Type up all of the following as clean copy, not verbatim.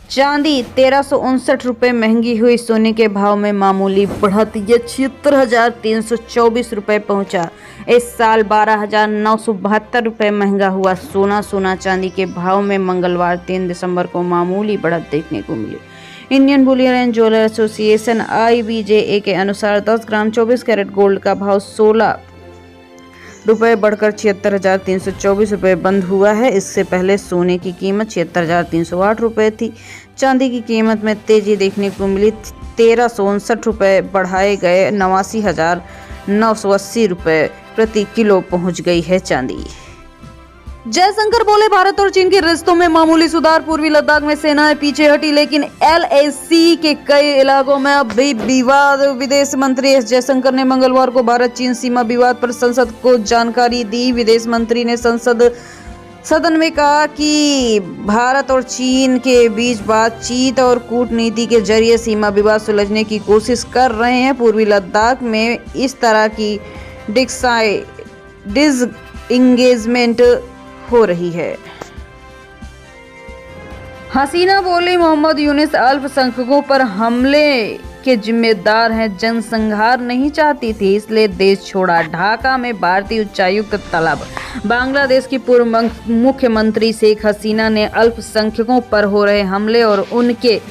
चांदी 1359 रुपये महंगी हुई। सोने के भाव में मामूली बढ़त, ये 76,324 रुपये पहुंचा। इस साल 12,972 रुपये महंगा हुआ सोना चांदी के भाव में मंगलवार 3 दिसंबर को मामूली बढ़त देखने को मिली। Indian bullion and jeweller association IBJA के अनुसार 10 ग्राम 24 कैरेट गोल्ड का भाव 16 रुपये बढ़कर 76,324 रुपये बंद हुआ है। इससे पहले सोने की कीमत 76,308 रुपये थी। चांदी की कीमत में तेजी देखने को मिली, 1359 रुपये बढ़ाए गए 89,980 रुपये प्रति किलो पहुंच गई है चांदी। जयशंकर बोले, भारत और चीन के रिश्तों में मामूली सुधार। पूर्वी लद्दाख में सेनाएं पीछे हटी, लेकिन LAC के कई इलाकों में अब भी विवाद। विदेश मंत्री एस जयशंकर ने मंगलवार को भारत चीन सीमा विवाद पर संसद को जानकारी दी। विदेश मंत्री ने सदन में कहा कि भारत और चीन के बीच बातचीत और कूटनीति के जरिए सीमा विवाद सुलझने की कोशिश कर रहे हैं। पूर्वी लद्दाख में इस तरह की डिसएंगेजमेंट हो रही है। हसीना बोली, मोहम्मद यूनुस अल्पसंख्यकों पर हमले के जिम्मेदार हैं। जनसंहार नहीं चाहती थी, इसलिए देश छोड़ा। ढाका में भारतीय उच्चायुक्त तलब। बांग्लादेश की पूर्व मुख्यमंत्री शेख हसीना ने अल्पसंख्यकों पर हो रहे हमले और उनके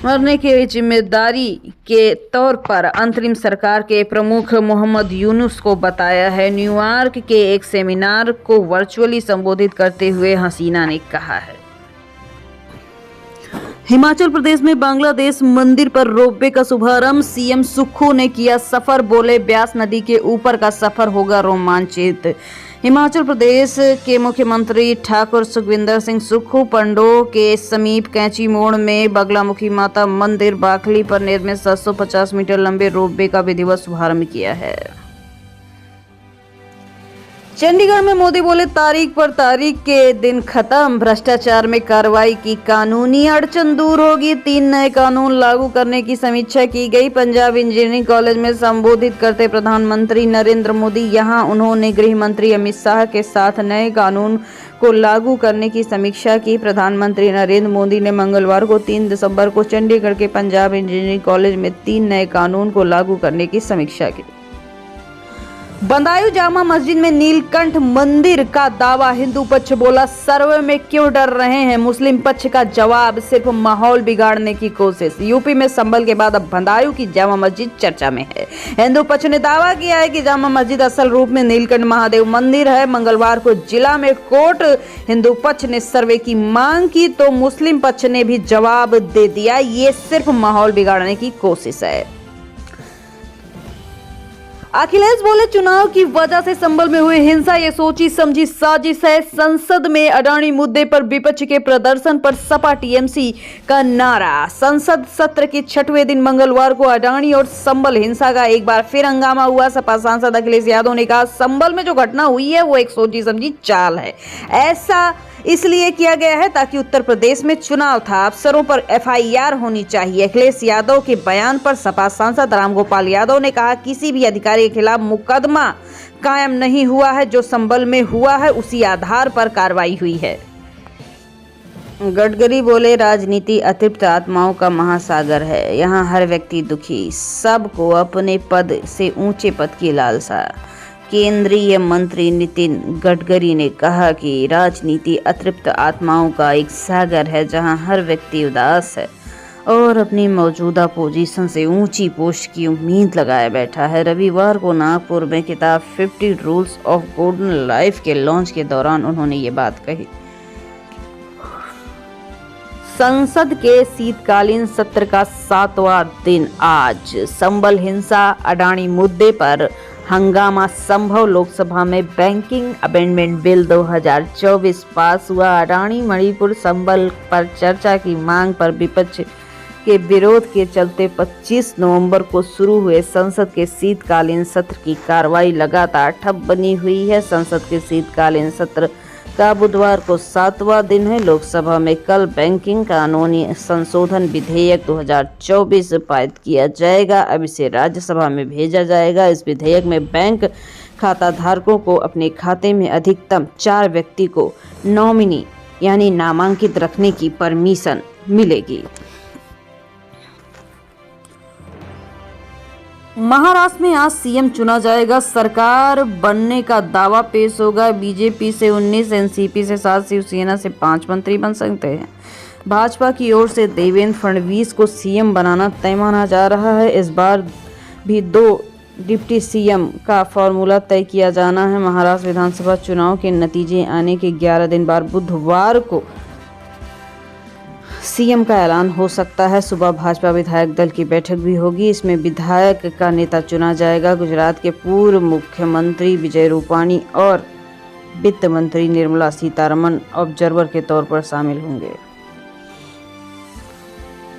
मरने की जिम्मेदारी के तौर पर अंतरिम सरकार के प्रमुख मोहम्मद यूनुस को बताया है। न्यूयॉर्क के एक सेमिनार को वर्चुअली संबोधित करते हुए हसीना ने कहा है। हिमाचल प्रदेश में बांग्लादेश मंदिर पर रोपवे का शुभारंभ। CM सुक्खू ने किया सफर, बोले ब्यास नदी के ऊपर का सफर होगा रोमांचित। हिमाचल प्रदेश के मुख्यमंत्री ठाकुर सुखविंदर सिंह सुक्खू पंडो के समीप कैंची मोड़ में बगलामुखी माता मंदिर बाखली पर निर्मित 750 मीटर लंबे रोपवे का विधिवत शुभारंभ किया है। चंडीगढ़ में मोदी बोले, तारीख पर तारीख के दिन खत्म, भ्रष्टाचार में कार्रवाई की कानूनी अड़चन दूर होगी। 3 नए कानून लागू करने की समीक्षा की गई। पंजाब इंजीनियरिंग कॉलेज में संबोधित करते प्रधानमंत्री नरेंद्र मोदी, यहां उन्होंने गृह मंत्री अमित शाह के साथ नए कानून को लागू करने की समीक्षा की। प्रधानमंत्री नरेंद्र मोदी ने मंगलवार को 3 दिसंबर को चंडीगढ़ के पंजाब इंजीनियरिंग कॉलेज में 3 नए कानून को लागू करने की समीक्षा की। बदायूं जामा मस्जिद में नीलकंठ मंदिर का दावा। हिंदू पक्ष बोला, सर्वे में क्यों डर रहे हैं। मुस्लिम पक्ष का जवाब, सिर्फ माहौल बिगाड़ने की कोशिश। यूपी में संभल के बाद अब बदायूं की जामा मस्जिद चर्चा में है। हिंदू पक्ष ने दावा किया है कि जामा मस्जिद असल रूप में नीलकंठ महादेव मंदिर है। मंगलवार को जिला में कोर्ट हिंदू पक्ष ने सर्वे की मांग की तो मुस्लिम पक्ष ने भी जवाब दे दिया, ये सिर्फ माहौल बिगाड़ने की कोशिश है। अखिलेश बोले, चुनाव की वजह से संभल में हुई हिंसा ये सोची समझी साजिश है। संसद में अडानी मुद्दे पर विपक्ष के प्रदर्शन पर सपा TMC का नारा। संसद सत्र के 6वें दिन मंगलवार को अडानी और संभल हिंसा का एक बार फिर हंगामा हुआ। सपा सांसद अखिलेश यादव ने कहा, संभल में जो घटना हुई है वो एक सोची समझी चाल है। ऐसा इसलिए किया गया है ताकि उत्तर प्रदेश में चुनाव था, अफसरों पर FIR होनी चाहिए। अखिलेश यादव के बयान पर सपा सांसद रामगोपाल यादव ने कहा, किसी भी अधिकारी के खिलाफ मुकदमा कायम नहीं हुआ है, जो संभल में हुआ है उसी आधार पर कार्रवाई हुई है। गडकरी बोले, राजनीति अतृप्त आत्माओं का महासागर है, यहाँ हर व्यक्ति दुखी, सबको अपने पद से ऊंचे पद की लालसा। केंद्रीय मंत्री नितिन गडकरी ने कहा कि राजनीति अतृप्त आत्माओं का एक सागर है, जहां हर व्यक्ति उदास है और अपनी मौजूदा पोजीशन से ऊंची पोस्ट की उम्मीद लगाए बैठा है। रविवार को नागपुर में किताब 50 रूल्स ऑफ गोल्डन लाइफ के लॉन्च के दौरान उन्होंने ये बात कही। संसद के शीतकालीन सत्र का 7वां दिन आज। संभल हिंसा, अडानी मुद्दे पर हंगामा संभव। लोकसभा में बैंकिंग अमेंडमेंट बिल 2024 पास हुआ। अडानी मणिपुर संभल पर चर्चा की मांग पर विपक्ष के विरोध के चलते 25 नवंबर को शुरू हुए संसद के शीतकालीन सत्र की कार्रवाई लगातार ठप बनी हुई है। संसद के शीतकालीन सत्र का बुधवार को 7वां दिन है। लोकसभा में कल बैंकिंग कानूनी संशोधन विधेयक 2024 पारित किया जाएगा। अब इसे राज्यसभा में भेजा जाएगा। इस विधेयक में बैंक खाता धारकों को अपने खाते में अधिकतम 4 व्यक्ति को नॉमिनी यानी नामांकित रखने की परमिशन मिलेगी। महाराष्ट्र में आज सीएम चुना जाएगा, सरकार बनने का दावा पेश होगा। बीजेपी से 19, एनसीपी से 7, शिवसेना से 5 मंत्री बन सकते हैं। भाजपा की ओर से देवेंद्र फडणवीस को सीएम बनाना तय माना जा रहा है। इस बार भी 2 डिप्टी सीएम का फॉर्मूला तय किया जाना है। महाराष्ट्र विधानसभा चुनाव के नतीजे आने के 11 दिन बाद बुधवार को सीएम का ऐलान हो सकता है। सुबह भाजपा विधायक दल की बैठक भी होगी। इसमें विधायक का नेता चुना जाएगा। गुजरात के पूर्व मुख्यमंत्री विजय रूपाणी और वित्त मंत्री निर्मला सीतारमण ऑब्जर्वर के तौर पर शामिल होंगे।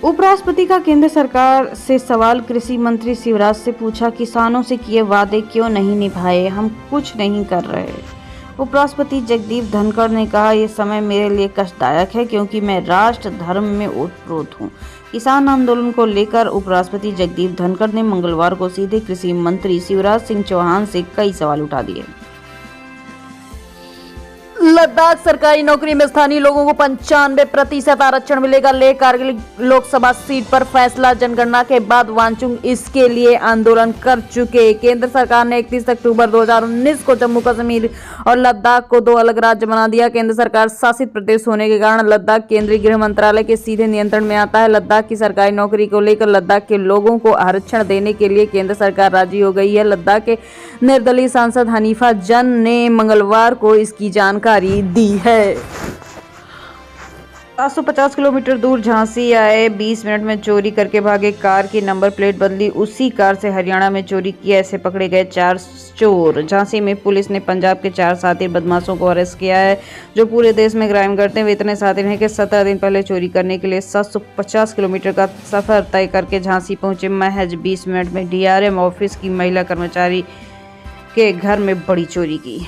उपराष्ट्रपति का केंद्र सरकार से सवाल, कृषि मंत्री शिवराज से पूछा, किसानों से किए वादे क्यों नहीं निभाए, हम कुछ नहीं कर रहे। उपराष्ट्रपति जगदीप धनखड़ ने कहा, यह समय मेरे लिए कष्टदायक है क्योंकि मैं राष्ट्र धर्म में ओतप्रोत हूँ। किसान आंदोलन को लेकर उपराष्ट्रपति जगदीप धनखड़ ने मंगलवार को सीधे कृषि मंत्री शिवराज सिंह चौहान से कई सवाल उठा दिए। लद्दाख सरकारी नौकरी में स्थानीय लोगों को 95% आरक्षण मिलेगा। लेह कारगिल लोकसभा सीट पर फैसला, जनगणना के बाद वांगचुक इसके लिए आंदोलन कर चुके। केंद्र सरकार ने 31 अक्टूबर 2019 को जम्मू कश्मीर और लद्दाख को 2 अलग राज्य बना दिया। केंद्र सरकार शासित प्रदेश होने के कारण लद्दाख केंद्रीय गृह मंत्रालय के सीधे नियंत्रण में आता है। लद्दाख की सरकारी नौकरी को लेकर लद्दाख के लोगों को आरक्षण देने के लिए केंद्र सरकार राजी हो गई है। लद्दाख के निर्दलीय सांसद हनीफा जन ने मंगलवार को इसकी जानकारी दी है। 750 किलोमीटर दूर झांसी आए, 20 मिनट में चोरी करके भागे, कार की नंबर प्लेट बदली, उसी कार से हरियाणा में चोरी किया। ऐसे पकड़े गए 4 चोर। झांसी में पुलिस ने पंजाब के 4 शातिर बदमाशों को अरेस्ट किया है जो पूरे देश में क्राइम करते हैं। वे इतने शातिर हैं कि 17 दिन पहले चोरी करने के लिए 750 किलोमीटर का सफर तय करके झांसी पहुंचे। महज 20 मिनट में डीआरएम ऑफिस की महिला कर्मचारी के घर में बड़ी चोरी की।